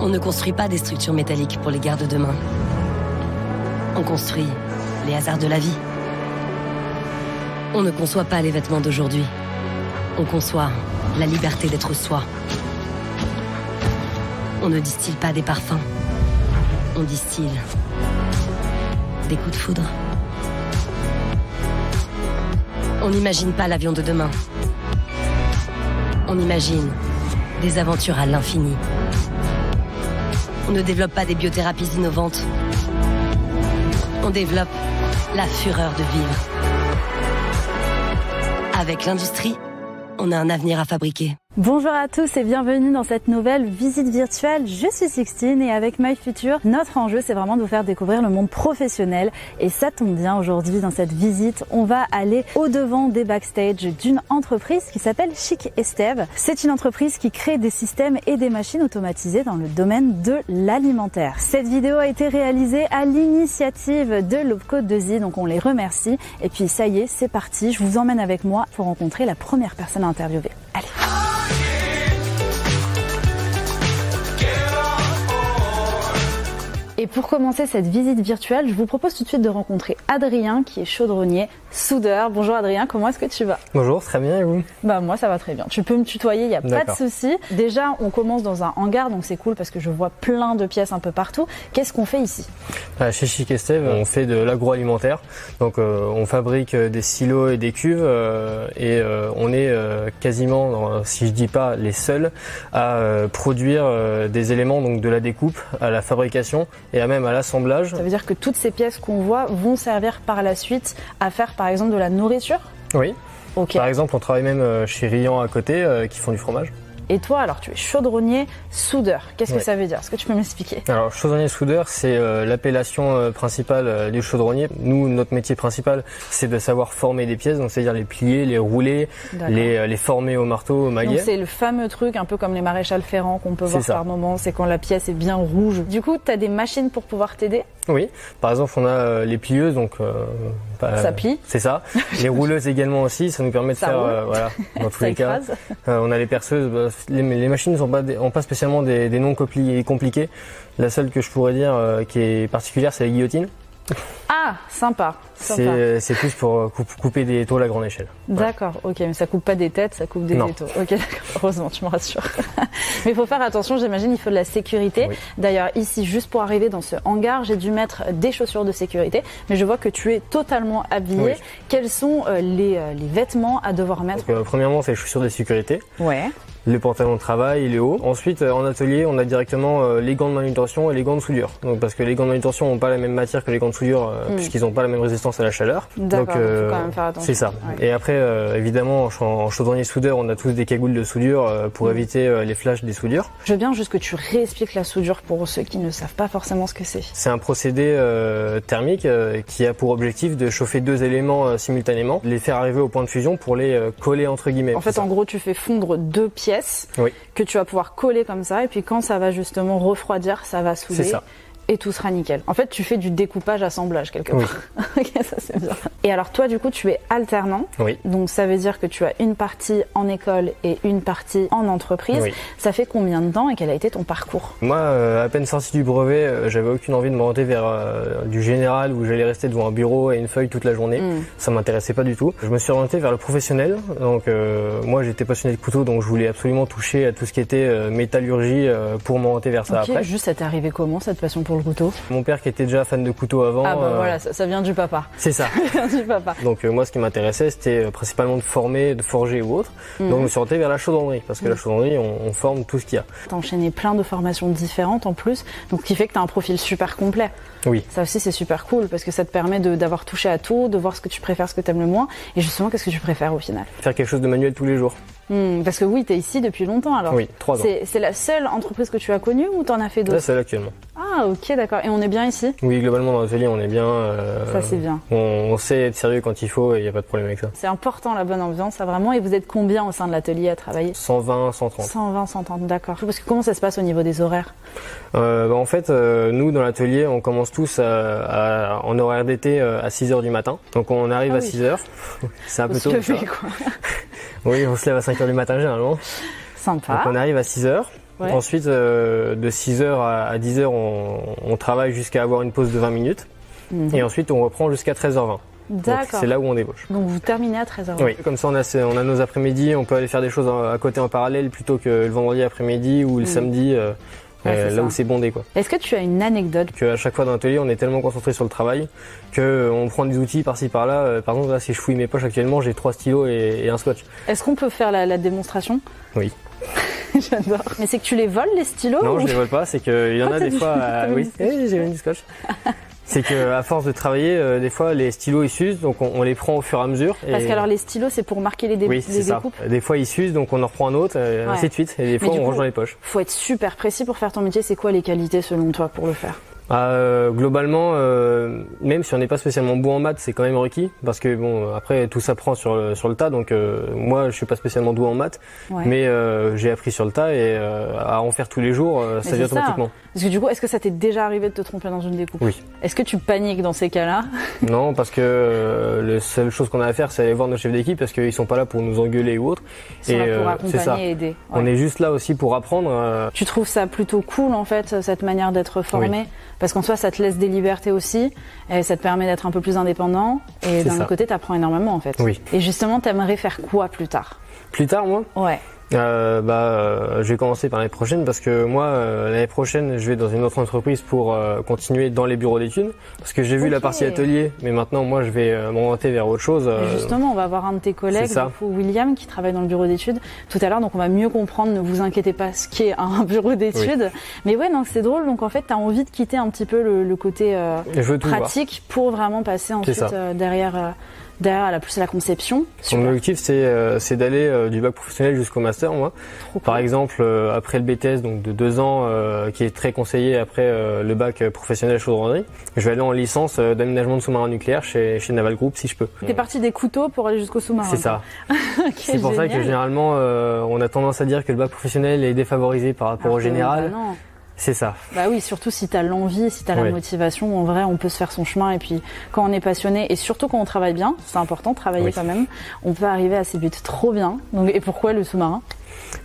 On ne construit pas des structures métalliques pour les guerres de demain. On construit les hasards de la vie. On ne conçoit pas les vêtements d'aujourd'hui. On conçoit la liberté d'être soi. On ne distille pas des parfums. On distille des coups de foudre. On n'imagine pas l'avion de demain. On imagine des aventures à l'infini. On ne développe pas des biothérapies innovantes. On développe la fureur de vivre. Avec l'industrie, on a un avenir à fabriquer. Bonjour à tous et bienvenue dans cette nouvelle visite virtuelle. Je suis Sixtine et avec My Future, notre enjeu c'est vraiment de vous faire découvrir le monde professionnel. Et ça tombe bien, aujourd'hui dans cette visite, on va aller au-devant des backstage d'une entreprise qui s'appelle Chic Estève. C'est une entreprise qui crée des systèmes et des machines automatisées dans le domaine de l'alimentaire. Cette vidéo a été réalisée à l'initiative de Lobco 2i, donc on les remercie. Et puis ça y est, c'est parti, je vous emmène avec moi pour rencontrer la première personne à interviewer. Allez. Et pour commencer cette visite virtuelle, je vous propose tout de suite de rencontrer Adrien qui est chaudronnier, soudeur. Bonjour Adrien, comment est-ce que tu vas? Bonjour, très bien et vous? Bah moi ça va très bien. Tu peux me tutoyer, il n'y a pas de souci. Déjà on commence dans un hangar, donc c'est cool parce que je vois plein de pièces un peu partout. Qu'est-ce qu'on fait ici? Chez Chic Estève, on fait de l'agroalimentaire. Donc on fabrique des silos et des cuves et on est quasiment, si je dis pas les seuls, à produire des éléments, donc de la découpe à la fabrication et même à l'assemblage. Ça veut dire que toutes ces pièces qu'on voit vont servir par la suite à faire par exemple de la nourriture? Oui. Okay. Par exemple, on travaille même chez Riant à côté qui font du fromage. Et toi, alors tu es chaudronnier soudeur. Qu'est-ce que ça veut dire? Est-ce que tu peux m'expliquer? Alors, chaudronnier soudeur, c'est l'appellation principale du chaudronnier. Nous, notre métier principal, c'est de savoir former des pièces, donc c'est-à-dire les plier, les rouler, les former au marteau, au maillet. Donc c'est le fameux truc, un peu comme les maréchals Ferrand qu'on peut voir par moment, c'est quand la pièce est bien rouge. Du coup, tu as des machines pour pouvoir t'aider? Oui, par exemple, on a les plieuses, donc ça plie. C'est ça. Les rouleuses également aussi, ça nous permet de faire, voilà, dans tous les cas. On a les perceuses. Les machines n'ont pas spécialement des noms compliqués. La seule que je pourrais dire qui est particulière, c'est la guillotine. Ah, sympa. C'est plus pour couper des tôles à grande échelle. D'accord, ok, mais ça coupe pas des têtes, ça coupe des étaux. Ok, d'accord, heureusement, tu me rassures. Mais il faut faire attention, j'imagine, il faut de la sécurité. Oui. D'ailleurs, ici, juste pour arriver dans ce hangar, j'ai dû mettre des chaussures de sécurité, mais je vois que tu es totalement habillé. Oui. Quels sont les vêtements à devoir mettre? Donc, premièrement, c'est les chaussures de sécurité. Ouais. Les pantalons de travail et les hauts. Ensuite, en atelier, on a directement les gants de manutention et les gants de soudure. Donc, parce que les gants de manutention n'ont pas la même matière que les gants de soudure, puisqu'ils n'ont pas la même résistance à la chaleur. D'accord, donc faut quand même faire attention. C'est ça. Ouais. Et après, évidemment, en chaudronnier soudeur, on a tous des cagoules de soudure pour éviter les flashs des soudures. Je veux bien juste que tu réexpliques la soudure pour ceux qui ne savent pas forcément ce que c'est. C'est un procédé thermique qui a pour objectif de chauffer deux éléments simultanément, les faire arriver au point de fusion pour les coller entre guillemets. En fait, en gros, tu fais fondre deux pièces. Oui. Que tu vas pouvoir coller comme ça et puis quand ça va justement refroidir, ça va souder. C'est ça. Et tout sera nickel. En fait, tu fais du découpage-assemblage quelque part. Oui. Ok, ça c'est bien. Et alors toi, du coup, tu es alternant. Oui. Donc ça veut dire que tu as une partie en école et une partie en entreprise. Oui. Ça fait combien de temps et quel a été ton parcours? Moi, à peine sorti du brevet, j'avais aucune envie de m'orienter vers du général où j'allais rester devant un bureau et une feuille toute la journée. Ça m'intéressait pas du tout. Je me suis orienté vers le professionnel. Donc moi, j'étais passionné de couteau, donc je voulais absolument toucher à tout ce qui était métallurgie pour m'orienter vers ça après. Juste, ça t'est arrivé comment cette passion pour le couteau? Mon père qui était déjà fan de couteaux avant. Ah bah voilà, ça vient du papa. C'est ça. Ça vient du papa. Donc moi ce qui m'intéressait c'était principalement de former, de forger ou autre. Donc je me suis orienté vers la chaudronnerie parce que la chaudronnerie on forme tout ce qu'il y a. T'as enchaîné plein de formations différentes en plus, donc ce qui fait que t'as un profil super complet. Oui. Ça aussi c'est super cool parce que ça te permet d'avoir touché à tout, de voir ce que tu préfères, ce que t'aimes le moins et justement qu'est-ce que tu préfères au final. Faire quelque chose de manuel tous les jours. Parce que oui, t'es ici depuis longtemps alors. Oui, 3 ans. C'est la seule entreprise que tu as connue ou t'en as fait d'autres? La seule actuellement. Ah ok, d'accord. Et on est bien ici? Oui, globalement dans l'atelier on est bien. Ça c'est bien. On sait être sérieux quand il faut et il n'y a pas de problème avec ça. C'est important la bonne ambiance, ça vraiment. Et vous êtes combien au sein de l'atelier à travailler? 120, 130. 120, 130, d'accord. Parce que comment ça se passe au niveau des horaires? En fait, nous dans l'atelier on commence tous en horaire d'été à 6h du matin. Donc on arrive à 6h. C'est un peu tôt. Quoi. Oui, on se lève à 5h du matin généralement. Sympa. Donc on arrive à 6h. Ouais. Ensuite, de 6h à 10h, on travaille jusqu'à avoir une pause de 20 minutes. Et ensuite, on reprend jusqu'à 13h20. D'accord. C'est là où on débauche. Donc vous terminez à 13h. Oui, comme ça on a nos après-midi, on peut aller faire des choses à côté en parallèle plutôt que le vendredi après-midi ou le samedi, là où c'est bondé, quoi. Est-ce que tu as une anecdote? À chaque fois dans l'atelier, on est tellement concentré sur le travail qu'on prend des outils par-ci par-là. Par exemple, là, si je fouille mes poches actuellement, j'ai 3 stylos et un scotch. Est-ce qu'on peut faire la démonstration? Oui. J'adore. Mais c'est que tu les voles, les stylos? Non, ou... je les vole pas, c'est qu'il y en a des fois... oui, j'ai mis du scotch. C'est qu'à force de travailler, des fois les stylos ils s'usent, donc on les prend au fur et à mesure. Parce qu'alors les stylos c'est pour marquer les oui, c'est ça. découpes. Des fois ils s'usent, donc on en reprend un autre, ainsi de suite. Et des fois on range dans les poches. Faut être super précis pour faire ton métier. C'est quoi les qualités selon toi pour le faire? Globalement, même si on n'est pas spécialement bon en maths, c'est quand même requis parce que bon, après tout s'apprend sur le tas. Donc moi, je suis pas spécialement doué en maths, mais j'ai appris sur le tas et à en faire tous les jours, ça vient automatiquement. Parce que du coup, est-ce que ça t'est déjà arrivé de te tromper dans une découpe? Oui. Est-ce que tu paniques dans ces cas-là? Non, parce que la seule chose qu'on a à faire, c'est aller voir nos chefs d'équipe parce qu'ils sont pas là pour nous engueuler ou autre. Ils sont là pour accompagner et aider. Ouais. On est juste là aussi pour apprendre. Tu trouves ça plutôt cool en fait, cette manière d'être formé? Parce qu'en soi, ça te laisse des libertés aussi, et ça te permet d'être un peu plus indépendant, et d'un autre côté, tu apprends énormément en fait. Oui. Et justement, tu aimerais faire quoi plus tard? Plus tard, moi? Ouais. Je vais commencer par l'année prochaine parce que moi, l'année prochaine, je vais dans une autre entreprise pour continuer dans les bureaux d'études. Parce que j'ai vu la partie atelier, mais maintenant, moi, je vais m'orienter vers autre chose. Justement, on va voir un de tes collègues, du coup, William, qui travaille dans le bureau d'études tout à l'heure. Donc, on va mieux comprendre, ne vous inquiétez pas, ce qu'est un bureau d'études. Mais ouais, donc c'est drôle. Donc, en fait, tu as envie de quitter un petit peu le côté pratique pour vraiment passer ensuite derrière plus à la conception. Mon objectif, c'est d'aller du bac professionnel jusqu'au master, moi. Par exemple, après le BTS, donc de 2 ans, qui est très conseillé après le bac professionnel chaudronnerie, je vais aller en licence d'aménagement de sous-marins nucléaires chez Naval Group, si je peux. T'es parti des couteaux pour aller jusqu'au sous-marin. C'est ça. C'est pour ça que généralement, on a tendance à dire que le bac professionnel est défavorisé par rapport au général. Non. C'est ça. Bah oui, surtout si t'as l'envie, si t'as la motivation, en vrai, on peut se faire son chemin. Et puis, quand on est passionné, et surtout quand on travaille bien, c'est important de travailler quand même, on peut arriver à ses buts trop bien. Donc, et pourquoi le sous-marin?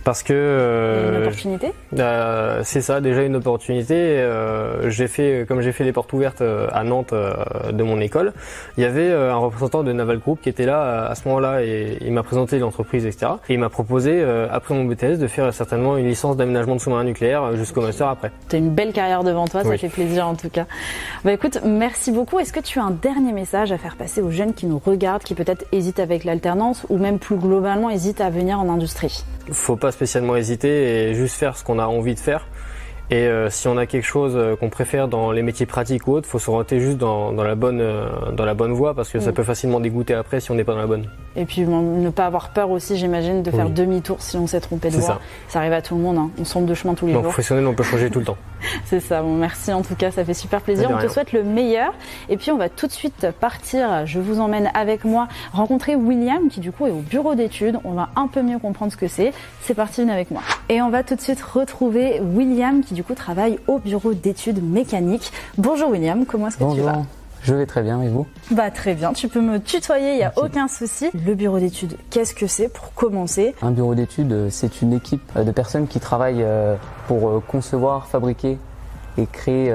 Parce que une opportunité. C'est ça, déjà une opportunité. Comme j'ai fait les portes ouvertes à Nantes de mon école, il y avait un représentant de Naval Group qui était là à ce moment-là et il m'a présenté l'entreprise, etc. Et il m'a proposé après mon BTS de faire certainement une licence d'aménagement de sous-marins nucléaires jusqu'au master après. T'as une belle carrière devant toi, ça fait plaisir en tout cas. Bah écoute, merci beaucoup. Est-ce que tu as un dernier message à faire passer aux jeunes qui nous regardent, qui peut-être hésitent avec l'alternance ou même plus globalement hésitent à venir en industrie? Faut pas spécialement hésiter et juste faire ce qu'on a envie de faire. Et si on a quelque chose qu'on préfère dans les métiers pratiques ou autres, faut s'orienter juste dans la bonne voie parce que ça peut facilement dégoûter après si on n'est pas dans la bonne. Et puis ne pas avoir peur aussi, j'imagine, de faire demi-tour si on s'est trompé de voie. Ça arrive à tout le monde, hein. On semble de chemin tous les jours. Professionnel, on peut changer tout le temps. C'est ça. Bon, merci en tout cas, ça fait super plaisir. On te souhaite le meilleur. Et puis on va tout de suite partir. Je vous emmène avec moi rencontrer William qui du coup est au bureau d'études. On va un peu mieux comprendre ce que c'est. C'est parti, venez avec moi. Et on va tout de suite retrouver William qui du coup travaille au bureau d'études mécaniques. Bonjour William, comment est-ce que tu vas? Je vais très bien, et vous? Bah très bien, tu peux me tutoyer, il n'y a aucun souci. Le bureau d'études, qu'est-ce que c'est pour commencer? Un bureau d'études, c'est une équipe de personnes qui travaillent pour concevoir, fabriquer et créer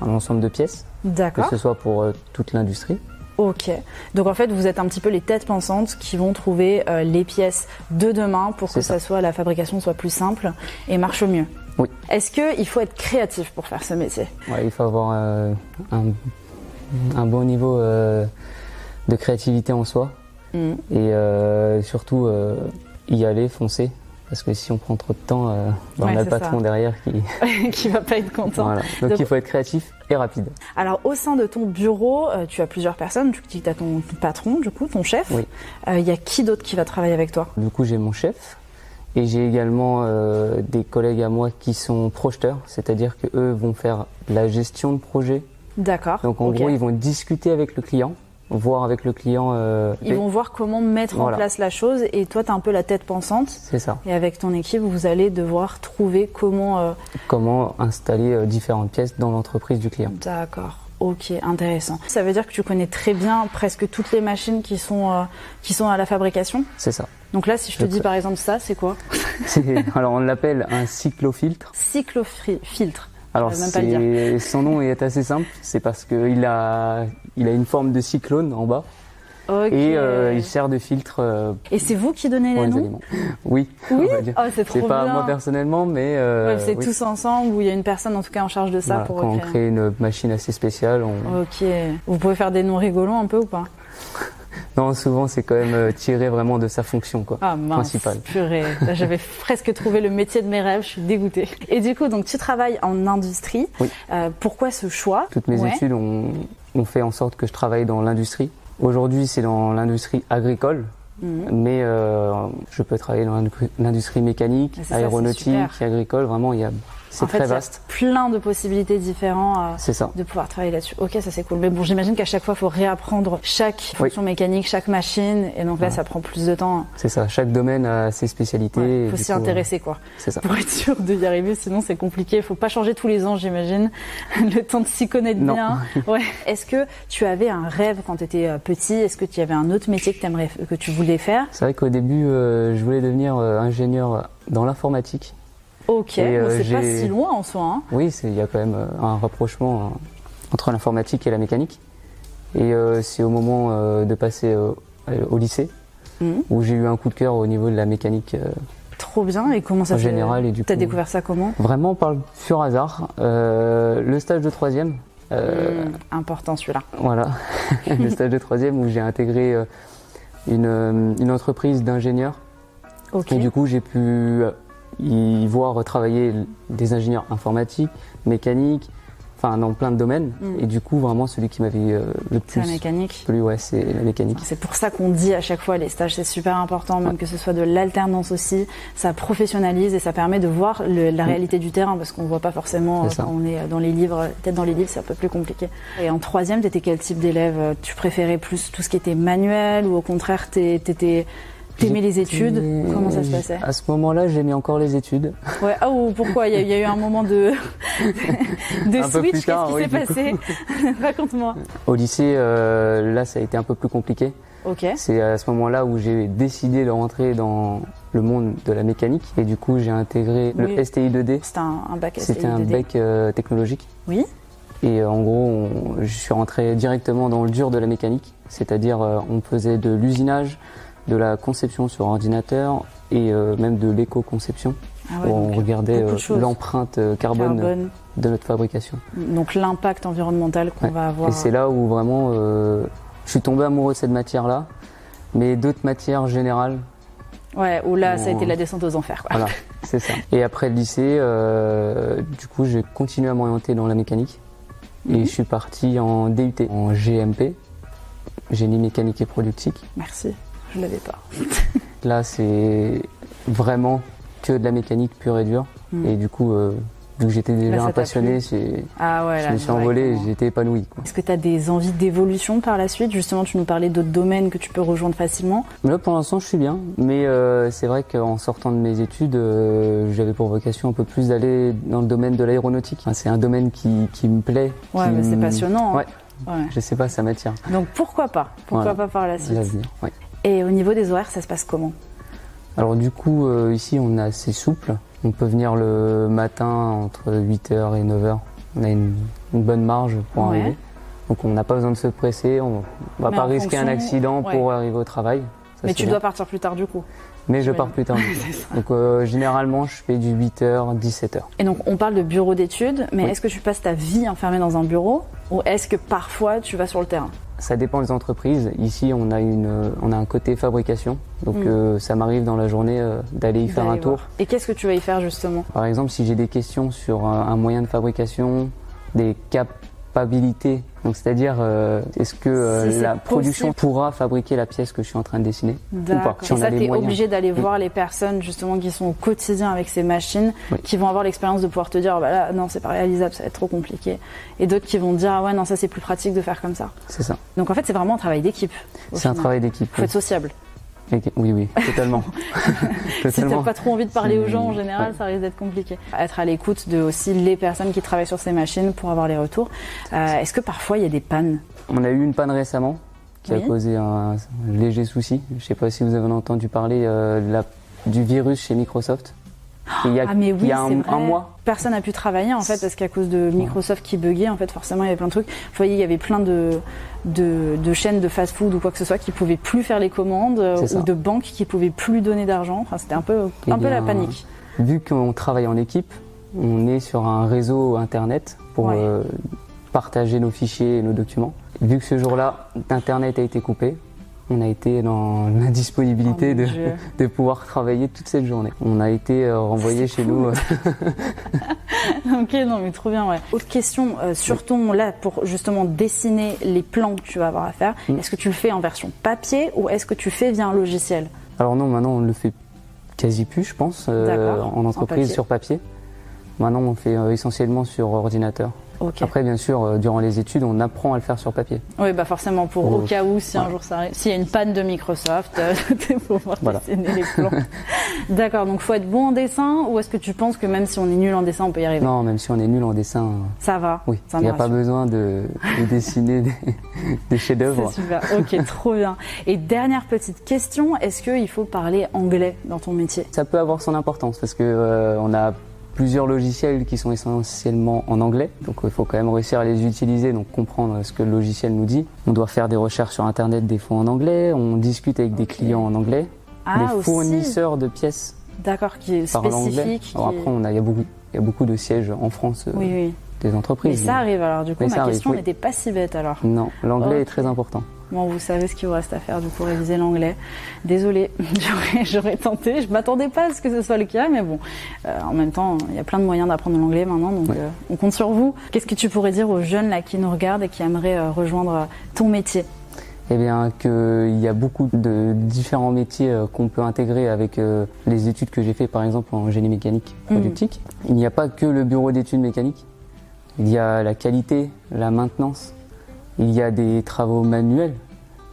un ensemble de pièces. D'accord. Que ce soit pour toute l'industrie. Ok, donc en fait vous êtes un petit peu les têtes pensantes qui vont trouver les pièces de demain pour que la fabrication soit plus simple et marche mieux. Oui. Est-ce qu'il faut être créatif pour faire ce métier? Ouais, il faut avoir un bon niveau de créativité en soi et surtout y aller, foncer. Parce que si on prend trop de temps, on a le patron derrière qui va pas être content. Voilà. Donc il faut être créatif et rapide. Alors au sein de ton bureau, tu as plusieurs personnes. Tu dis que tu as ton patron, du coup, ton chef. Oui. Il y a qui d'autre qui va travailler avec toi? Du coup, j'ai mon chef. Et j'ai également des collègues à moi qui sont projeteurs, c'est-à-dire qu'eux vont faire la gestion de projet. D'accord. Donc en gros, ils vont discuter avec le client, voir avec le client. Ils vont voir comment mettre en place la chose et toi, tu as un peu la tête pensante. C'est ça. Et avec ton équipe, vous allez devoir trouver comment... Comment installer différentes pièces dans l'entreprise du client. D'accord. Ok, intéressant. Ça veut dire que tu connais très bien presque toutes les machines qui sont à la fabrication? C'est ça. Donc là, si je te dis par exemple ça, c'est quoi? Alors on l'appelle un cyclofiltre. Cyclofiltre. Alors son nom est assez simple, c'est parce qu'il a une forme de cyclone en bas. Okay. Et il sert de filtre. Et c'est vous qui donnez les noms? Oui. Oui. Oh, c'est trop bien. C'est pas moi personnellement, mais. C'est tous ensemble ou il y a une personne en tout cas en charge de ça pour. Quand on crée une machine assez spéciale. Ok. Vous pouvez faire des noms rigolos un peu ou pas? Non, souvent c'est quand même tiré vraiment de sa fonction principale. Purée. Là, j'avais presque trouvé le métier de mes rêves, je suis dégoûtée. Et du coup, donc tu travailles en industrie. Oui. Pourquoi ce choix? Toutes mes études ont fait en sorte que je travaille dans l'industrie. Aujourd'hui, c'est dans l'industrie agricole, mais je peux travailler dans l'industrie mécanique, aéronautique, agricole. Vraiment, c'est très vaste. Il y a plein de possibilités différentes de pouvoir travailler là-dessus. Ok, ça c'est cool. Mais bon, j'imagine qu'à chaque fois, il faut réapprendre chaque fonction mécanique, chaque machine. Et donc là, ça prend plus de temps. C'est ça. Chaque domaine a ses spécialités. Il faut s'y intéresser, quoi. C'est ça. Pour être sûr d'y arriver, sinon c'est compliqué. Il faut pas changer tous les ans, j'imagine. Le temps de s'y connaître bien. Ouais. Est-ce que tu avais un rêve quand tu étais petit? Est-ce que tu avais un autre métier que tu voulais faire? C'est vrai qu'au début, je voulais devenir ingénieur dans l'informatique. Ok, c'est pas si loin en soi. Hein. Oui, il y a quand même un rapprochement entre l'informatique et la mécanique. Et c'est au moment de passer au lycée où j'ai eu un coup de cœur au niveau de la mécanique. Trop bien, et comment ça en général, et du coup, t'as découvert ça comment? Vraiment par le pur hasard. Le stage de 3e. Important celui-là. Voilà, le stage de 3e où j'ai intégré une entreprise d'ingénieurs. Okay. Et du coup, j'ai pu y voir travailler des ingénieurs informatiques, mécaniques, enfin dans plein de domaines. Et du coup, vraiment, celui qui m'avait le plus la mécanique. plu, c'est la mécanique. C'est pour ça qu'on dit à chaque fois les stages, c'est super important, même que ce soit de l'alternance aussi. Ça professionnalise et ça permet de voir la réalité du terrain, parce qu'on voit pas forcément quand on est dans les livres. Peut-être dans les livres, c'est un peu plus compliqué. Et en 3e, t'étais quel type d'élève? Tu préférais plus tout ce qui était manuel, ou au contraire, t'aimais les études? Comment ça se passait? À ce moment-là, j'aimais encore les études. Ouais. Pourquoi? Il y a eu un moment de switch. Qu'est-ce qui s'est passé? Raconte-moi. Au lycée, là, ça a été un peu plus compliqué. Ok. C'est à ce moment-là où j'ai décidé de rentrer dans le monde de la mécanique. Et du coup, j'ai intégré le STI 2D. C'était un bac STI 2D. C'était un bac technologique. Oui. Et en gros, je suis rentré directement dans le dur de la mécanique. C'est-à-dire, on faisait de l'usinage, de la conception sur ordinateur et même de l'éco-conception. Où on regardait l'empreinte carbone de notre fabrication. Donc l'impact environnemental qu'on va avoir. Et c'est là où vraiment je suis tombé amoureux de cette matière-là, mais d'autres matières générales. Ouais, où là ça a été la descente aux enfers. Quoi. Voilà, c'est ça. Et après le lycée, du coup j'ai continué à m'orienter dans la mécanique. Et je suis parti en DUT, en GMP, génie mécanique et productique. Merci. Je l'avais pas. Là, c'est vraiment que de la mécanique pure et dure. Et du coup, vu que j'étais déjà un passionné, je me suis envolé et j'ai été épanoui. Est-ce que tu as des envies d'évolution par la suite? Justement, tu nous parlais d'autres domaines que tu peux rejoindre facilement. Là, pour l'instant, je suis bien. Mais c'est vrai qu'en sortant de mes études, j'avais pour vocation un peu plus d'aller dans le domaine de l'aéronautique. Enfin, c'est un domaine qui me plaît. Ouais, mais c'est passionnant. Ouais. Je sais pas, ça m'attire. Donc pourquoi pas? Pourquoi pas par la suite? L'avenir, ouais. Et au niveau des horaires, ça se passe comment? Alors du coup, ici, on est assez souple. On peut venir le matin entre 8h et 9h. On a une bonne marge pour arriver. Donc on n'a pas besoin de se presser. On va pas risquer un accident pour arriver au travail. Ça, mais tu dois partir plus tard du coup? Mais je pars plus tard. Donc généralement, je fais du 8h, 17h. Et donc on parle de bureau d'études, mais est-ce que tu passes ta vie enfermée dans un bureau ou est-ce que parfois tu vas sur le terrain? Ça dépend des entreprises. Ici, on a un côté fabrication. Donc ça m'arrive dans la journée d'aller y faire un tour. Et qu'est-ce que tu vas y faire justement? Par exemple, si j'ai des questions sur un moyen de fabrication, des capabilités, donc c'est-à-dire est-ce que la production pourra fabriquer la pièce que je suis en train de dessiner ou pas? Et ça, tu es obligé d'aller voir les personnes justement qui sont au quotidien avec ces machines, qui vont avoir l'expérience de pouvoir te dire bah là non, c'est pas réalisable, ça va être trop compliqué, et d'autres qui vont te dire ah ouais non, ça c'est plus pratique de faire comme ça. C'est ça. Donc en fait c'est vraiment un travail d'équipe. C'est un travail d'équipe. Faut être sociable. Oui, totalement. Si t'as pas trop envie de parler aux gens, en général, ça risque d'être compliqué. Être à l'écoute de aussi les personnes qui travaillent sur ces machines pour avoir les retours. Est-ce que parfois il y a des pannes? On a eu une panne récemment qui a causé un léger souci. Je sais pas si vous avez entendu parler du virus chez Microsoft. Il y a un mois. Personne n'a pu travailler en fait parce qu'à cause de Microsoft qui buguait, en fait forcément il y avait plein de trucs. Vous voyez, il y avait plein de chaînes de fast-food ou quoi que ce soit qui pouvaient plus faire les commandes ou de banques qui pouvaient plus donner d'argent. Enfin, c'était un peu la panique. Vu qu'on travaille en équipe, on est sur un réseau internet pour partager nos fichiers et nos documents. Vu que ce jour-là, Internet a été coupé, on a été dans l'indisponibilité de pouvoir travailler toute cette journée. On a été renvoyé chez nous. Ok, non mais trop bien, ouais. Autre question, sur ton, là, pour justement dessiner les plans que tu vas avoir à faire, est-ce que tu le fais en version papier ou est-ce que tu fais via un logiciel? Alors non, maintenant on le fait quasi plus, je pense, en entreprise sur papier. Maintenant on fait essentiellement sur ordinateur. Okay. Après, bien sûr, durant les études, on apprend à le faire sur papier. Oui, bah forcément, au cas où, si un jour ça arrive, s'il y a une panne de Microsoft, tu peux pouvoir dessiner les plans. D'accord, donc il faut être bon en dessin, ou est-ce que tu penses que même si on est nul en dessin, on peut y arriver? Non, même si on est nul en dessin, ça va. Oui, il n'y a pas besoin de dessiner des chefs-d'œuvre. C'est super, ok, trop bien. Et dernière petite question, est-ce qu'il faut parler anglais dans ton métier? Ça peut avoir son importance, parce que on a plusieurs logiciels qui sont essentiellement en anglais, donc il faut quand même réussir à les utiliser, donc comprendre ce que le logiciel nous dit. On doit faire des recherches sur internet des fois en anglais, on discute avec des clients en anglais, des fournisseurs de pièces. D'accord, qui est spécifique. Alors après, il y a beaucoup de sièges en France des entreprises. Mais ça arrive alors, du coup, ma question n'était pas si bête alors. Non, l'anglais est très important. Bon, vous savez ce qu'il vous reste à faire, du coup, réviser l'anglais. Désolée, j'aurais tenté. Je m'attendais pas à ce que ce soit le cas, mais bon, en même temps, il y a plein de moyens d'apprendre l'anglais maintenant, donc on compte sur vous. Qu'est-ce que tu pourrais dire aux jeunes là qui nous regardent et qui aimeraient rejoindre ton métier? Eh bien, qu'il y a beaucoup de différents métiers qu'on peut intégrer avec les études que j'ai fait, par exemple en génie mécanique productique. Il n'y a pas que le bureau d'études mécaniques. Il y a la qualité, la maintenance. Il y a des travaux manuels.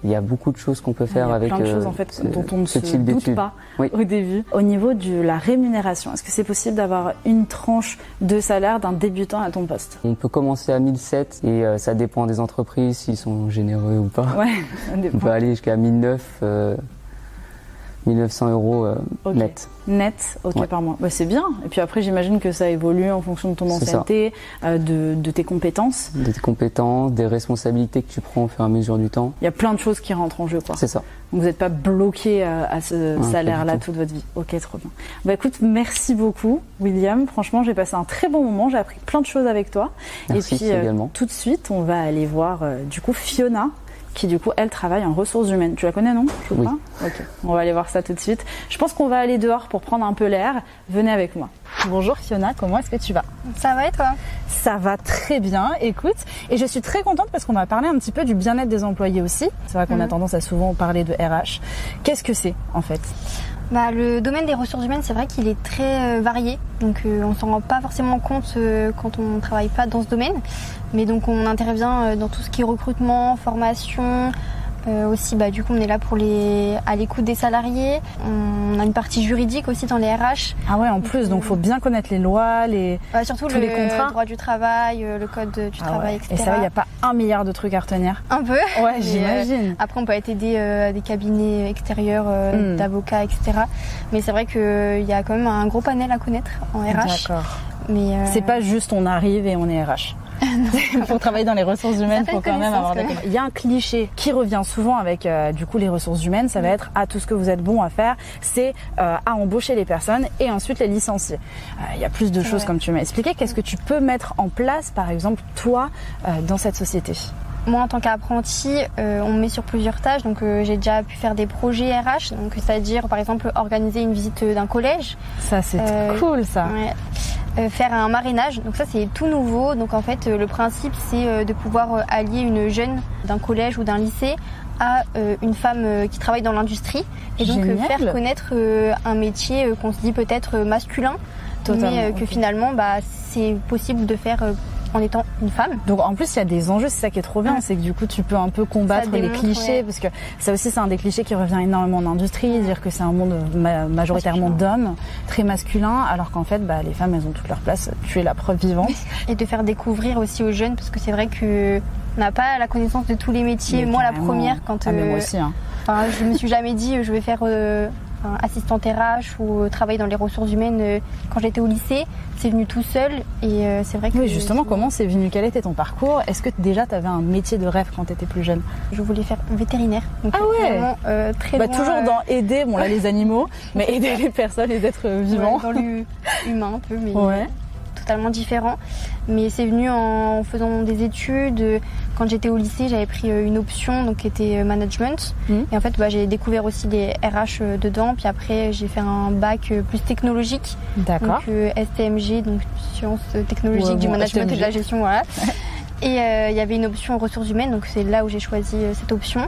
Il y a beaucoup de choses qu'on peut faire avec plein de choses en fait dont on ne se doute pas au début. Au niveau de la rémunération, est-ce que c'est possible d'avoir une tranche de salaire d'un débutant à ton poste? On peut commencer à 1007 et ça dépend des entreprises s'ils sont généreux ou pas. Ouais, ça dépend. On peut aller jusqu'à 1900 euros net. Net, par mois. Bah, c'est bien. Et puis après, j'imagine que ça évolue en fonction de ton ancienneté, de tes compétences. De tes compétences, des responsabilités que tu prends au fur et à mesure du temps. Il y a plein de choses qui rentrent en jeu, quoi. C'est ça. Donc vous n'êtes pas bloqué à ce salaire-là toute votre vie. Ok, trop bien. Bah écoute, merci beaucoup, William. Franchement, j'ai passé un très bon moment. J'ai appris plein de choses avec toi. Merci, et puis également. Tout de suite, on va aller voir du coup Fiona, qui du coup elle travaille en ressources humaines. Tu la connais, non? Je crois. Ok, on va aller voir ça tout de suite. Je pense qu'on va aller dehors pour prendre un peu l'air. Venez avec moi. Bonjour Fiona, comment est-ce que tu vas? Ça va et toi? Ça va très bien, écoute. Et je suis très contente parce qu'on va parler un petit peu du bien-être des employés aussi. C'est vrai qu'on a tendance à souvent parler de RH. Qu'est-ce que c'est en fait? Le domaine des ressources humaines, c'est vrai qu'il est très varié. Donc on s'en rend pas forcément compte quand on ne travaille pas dans ce domaine. Mais donc on intervient dans tout ce qui est recrutement, formation. Aussi, du coup, on est là à l'écoute des salariés. On a une partie juridique aussi dans les RH. Ah ouais, en plus, donc faut bien connaître les lois, surtout tous les contrats. Le droit du travail, le code du travail, etc. Et ça, il n'y a pas 1 milliard de trucs à retenir? Un peu. Ouais, j'imagine. Après, on peut être aidé à des cabinets extérieurs, d'avocats, etc. Mais c'est vrai qu'il y a quand même un gros panel à connaître en RH. D'accord. Mais c'est pas juste on arrive et on est RH. Pour travailler dans les ressources humaines, il faut quand même avoir des compétences. Il y a un cliché qui revient souvent avec du coup les ressources humaines, ça va être tout ce que vous êtes bon à faire, c'est à embaucher les personnes et ensuite les licencier. Il y a plus de choses comme tu m'as expliqué. Qu'est-ce que tu peux mettre en place, par exemple, toi, dans cette société? Moi, en tant qu'apprenti, on me met sur plusieurs tâches. Donc, j'ai déjà pu faire des projets RH, donc c'est-à-dire, par exemple, organiser une visite d'un collège. Ça, c'est cool, ça. Ouais. Faire un marrainage. Donc ça, c'est tout nouveau. Donc, en fait, le principe, c'est de pouvoir allier une jeune d'un collège ou d'un lycée à une femme qui travaille dans l'industrie. Et donc, faire connaître un métier qu'on se dit peut-être masculin. Totalement, mais que finalement, c'est possible de faire en étant une femme. Donc en plus il y a des enjeux, c'est ça qui est trop bien, c'est que du coup tu peux un peu combattre les clichés, parce que ça aussi c'est un des clichés qui revient énormément en industrie, dire que c'est un monde majoritairement d'hommes, très masculin, alors qu'en fait les femmes elles ont toute leur place, tu es la preuve vivante. Et de faire découvrir aussi aux jeunes, parce que c'est vrai que on n'a pas la connaissance de tous les métiers. Mais moi la première quand moi aussi, hein. Je me suis jamais dit je vais faire assistante RH ou travailler dans les ressources humaines quand j'étais au lycée. C'est venu tout seul et c'est vrai que... Oui, justement, comment c'est venu? Quel était ton parcours? Est-ce que déjà tu avais un métier de rêve quand tu étais plus jeune? Je voulais faire vétérinaire. Donc vraiment, très loin, toujours dans aider, bon là les animaux, mais aider les personnes, les êtres vivants. Dans l'humain un peu, mais totalement différent. Mais c'est venu en faisant des études. Quand j'étais au lycée, j'avais pris une option donc qui était management. Et en fait, j'ai découvert aussi les RH dedans. Puis après, j'ai fait un bac plus technologique. D'accord. Donc STMG, donc sciences technologiques du management STMG. Et de la gestion, voilà. Et il y avait une option ressources humaines, donc c'est là où j'ai choisi cette option.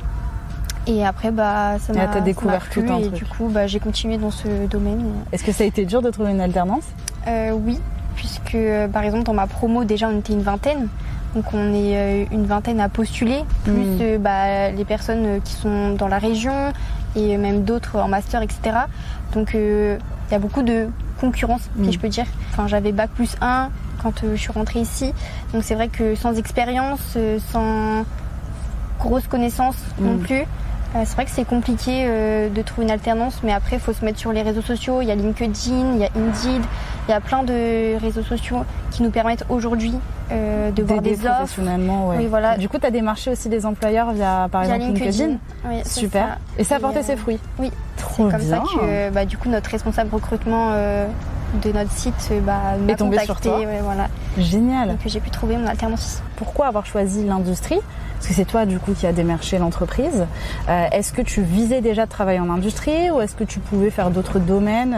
Et après, ça m'a découvert plu, tout un et truc. du coup, j'ai continué dans ce domaine. Est-ce que ça a été dur de trouver une alternance? Oui, puisque par exemple dans ma promo déjà on était une vingtaine, donc on est une vingtaine à postuler, plus les personnes qui sont dans la région et même d'autres en master, etc. Donc il y a beaucoup de concurrence, si je peux dire. Enfin, j'avais bac plus 1 quand je suis rentrée ici, donc c'est vrai que sans expérience, sans grosse connaissance non plus, c'est vrai que c'est compliqué de trouver une alternance, mais après il faut se mettre sur les réseaux sociaux. Il y a LinkedIn, il y a Indeed, il y a plein de réseaux sociaux qui nous permettent aujourd'hui de voir des offres. Professionnellement, Oui, voilà. Du coup, tu as démarché aussi des employeurs via par exemple LinkedIn. Oui, super. Ça. Et ça a porté ses fruits. Oui, trop c'est comme bien. ça que du coup notre responsable recrutement de notre site m'a tombé contacté. sur toi. Voilà. Génial. Donc j'ai pu trouver mon alternance ici. Pourquoi avoir choisi l'industrie? Parce que c'est toi du coup qui a démarché l'entreprise. Est-ce que tu visais déjà de travailler en industrie ou est-ce que tu pouvais faire d'autres domaines?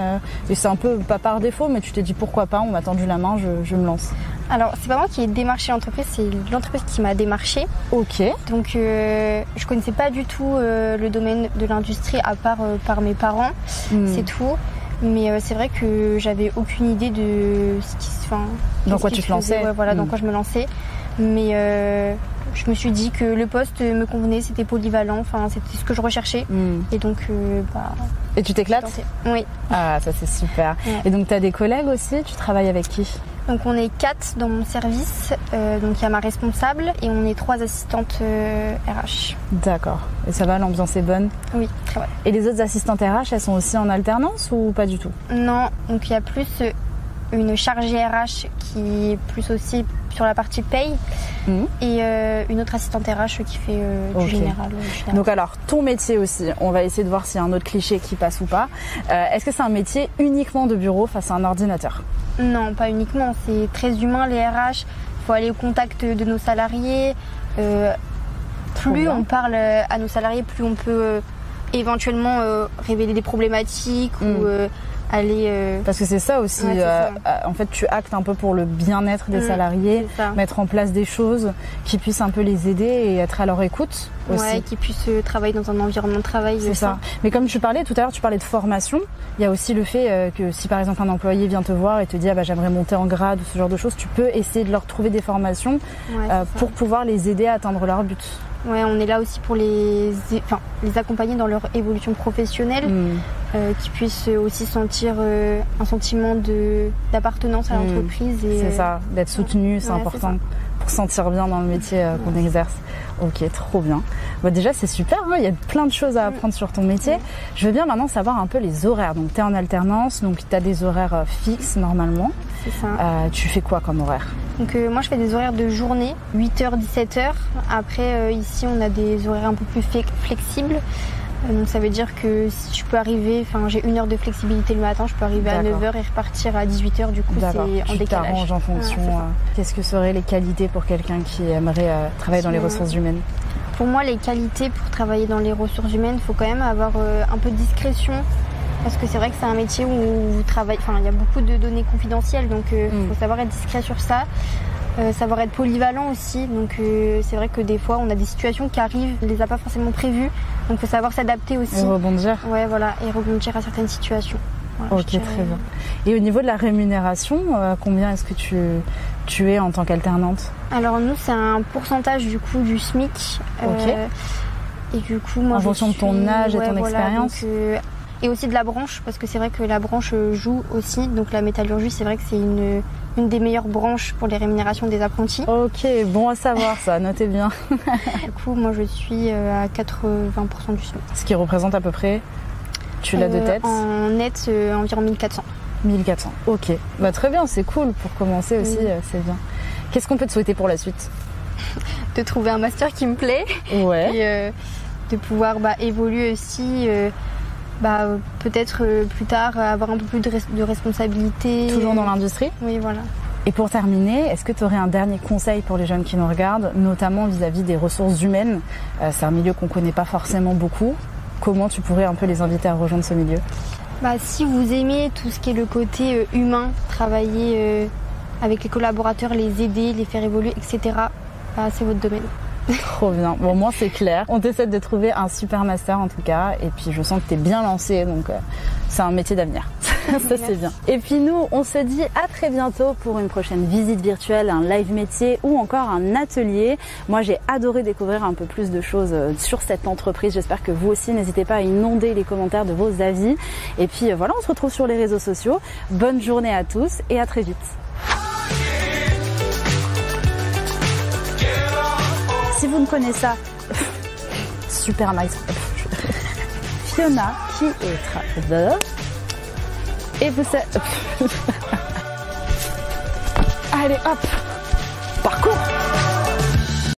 Et c'est un peu pas par défaut, mais tu t'es dit pourquoi pas, on m'a tendu la main, je me lance. Alors c'est pas moi qui ai démarché l'entreprise, c'est l'entreprise qui m'a démarché. Ok. Donc je connaissais pas du tout le domaine de l'industrie à part par mes parents, c'est tout. Mais c'est vrai que j'avais aucune idée de ce qui se... Dans quoi tu te lançais? Dans quoi je me lançais. Mais je me suis dit que le poste me convenait, c'était polyvalent, c'était ce que je recherchais. Et donc, Et tu t'éclates? Oui. Ah, ça c'est super. Ouais. Et donc tu as des collègues aussi? Tu travailles avec qui? Donc on est 4 dans mon service, donc il y a ma responsable et on est 3 assistantes RH. D'accord. Et ça va, l'ambiance est bonne? Oui, très bonne. Et les autres assistantes RH, elles sont aussi en alternance ou pas du tout? Non, donc il y a plus une chargée RH qui est plus aussi sur la partie paye et une autre assistante RH qui fait du général. Donc alors, ton métier aussi, on va essayer de voir s'il y a un autre cliché qui passe ou pas. Est-ce que c'est un métier uniquement de bureau face à un ordinateur? Non, pas uniquement. C'est très humain, les RH. Il faut aller au contact de nos salariés. Plus on parle à nos salariés, plus on peut éventuellement révéler des problématiques ou aller... Parce que c'est ça aussi, en fait tu actes un peu pour le bien-être des salariés, mettre en place des choses qui puissent un peu les aider et être à leur écoute aussi. Ouais, qui puissent travailler dans un environnement de travail. C'est ça. Mais comme tu parlais tout à l'heure, tu parlais de formation, il y a aussi le fait que si par exemple un employé vient te voir et te dit j'aimerais monter en grade ou ce genre de choses, tu peux essayer de leur trouver des formations pour pouvoir les aider à atteindre leur but. Ouais, on est là aussi pour les accompagner dans leur évolution professionnelle, qu'ils puissent aussi sentir un sentiment d'appartenance à l'entreprise. C'est ça, d'être soutenu, c'est important pour se sentir bien dans le métier qu'on exerce. Ok, trop bien. Déjà, c'est super, il y a plein de choses à apprendre sur ton métier. Je veux bien maintenant savoir un peu les horaires. Donc, tu es en alternance, donc tu as des horaires fixes normalement. C'est ça. Tu fais quoi comme horaire? Donc moi je fais des horaires de journée, 8h, 17h. Après ici on a des horaires un peu plus flexibles. Donc ça veut dire que si je peux arriver, j'ai 1 heure de flexibilité le matin, je peux arriver à 9h et repartir à 18h, du coup c'est en décalage. Tu t'arranges en fonction. Qu'est-ce que seraient les qualités pour quelqu'un qui aimerait travailler dans les ressources humaines? Pour moi les qualités pour travailler dans les ressources humaines, il faut quand même avoir un peu de discrétion. Parce que c'est vrai que c'est un métier où vous travaillez, il y a beaucoup de données confidentielles, donc il faut savoir être discret sur ça, savoir être polyvalent aussi. Donc c'est vrai que des fois on a des situations qui arrivent, on ne les a pas forcément prévues, donc il faut savoir s'adapter aussi. Et rebondir. Ouais, voilà, et rebondir à certaines situations. Voilà, ok, très bien. Et au niveau de la rémunération, combien est-ce que tu es en tant qu'alternante? Alors nous, c'est un pourcentage du coup du SMIC. Ok. Et du coup, moi, en fonction de ton âge et ton expérience. Et aussi de la branche, parce que c'est vrai que la branche joue aussi. Donc la métallurgie, c'est vrai que c'est une des meilleures branches pour les rémunérations des apprentis. Ok, bon à savoir ça, notez bien. Du coup, moi je suis à 80% du SMIC. Ce qui représente à peu près, tu l'as de tête? En net, environ 1400. 1400, ok. Bah, très bien, c'est cool pour commencer aussi, c'est bien. Qu'est-ce qu'on peut te souhaiter pour la suite? De trouver un master qui me plaît. Ouais. Et de pouvoir évoluer aussi, peut-être plus tard avoir un peu plus de responsabilité. Toujours dans l'industrie? Oui, voilà. Et pour terminer, est-ce que tu aurais un dernier conseil pour les jeunes qui nous regardent, notamment vis-à-vis des ressources humaines? C'est un milieu qu'on ne connaît pas forcément beaucoup. Comment tu pourrais un peu les inviter à rejoindre ce milieu? Si vous aimez tout ce qui est le côté humain, travailler avec les collaborateurs, les aider, les faire évoluer, etc., c'est votre domaine. Trop bien. Bon, moi c'est clair. On t'essaie de trouver un super master en tout cas. Et puis je sens que t'es bien lancée, donc c'est un métier d'avenir. Ça c'est bien. Et puis nous, on se dit à très bientôt pour une prochaine visite virtuelle, un live métier ou encore un atelier. Moi j'ai adoré découvrir un peu plus de choses sur cette entreprise. J'espère que vous aussi. N'hésitez pas à inonder les commentaires de vos avis. Et puis voilà, on se retrouve sur les réseaux sociaux. Bonne journée à tous et à très vite. Si vous ne connaissez ça, super nice. Fiona qui est trader. Et vous savez... Allez hop.